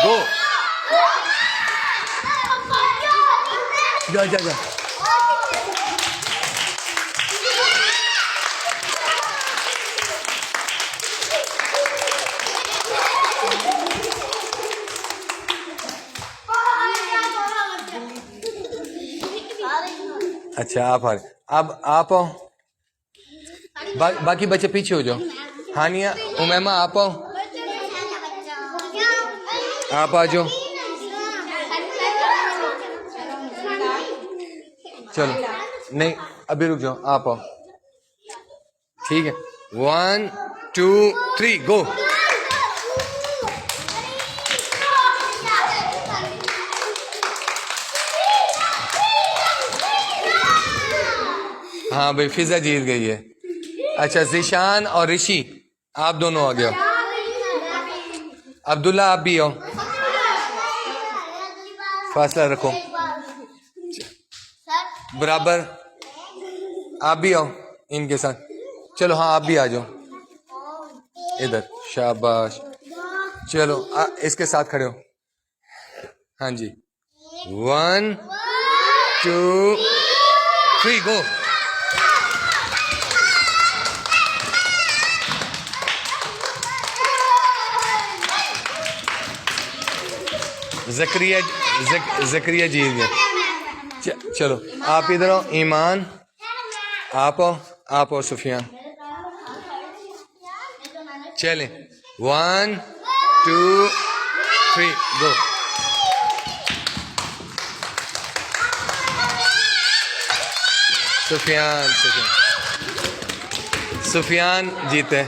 गो। जा जा जा। अच्छा आप हारे। अब आप आओ, बाकी बच्चे पीछे हो जाओ। हानिया, उमैमा आप आओ, आप आ जाओ। चलो नहीं अभी रुक जाओ, आप आओ। ठीक है, 1 2 3 गो। हाँ भाई फिजा जीत गई है। अच्छा ज़ीशान और ऋषि आप दोनों आ गए हो। अब्दुल्ला आप भी आओ, फासला रखो बराबर। आप भी आओ इनके साथ। चलो हाँ आप भी आ जाओ इधर, शाबाश। चलो इसके साथ खड़े हो। हाँ जी, 1 2 3 गो। ज़करिया जीत गए। चलो आप इधर आओ, ईमान आप आओ सुफियान। चलें 1 2 3 गो। सुफियान जीते।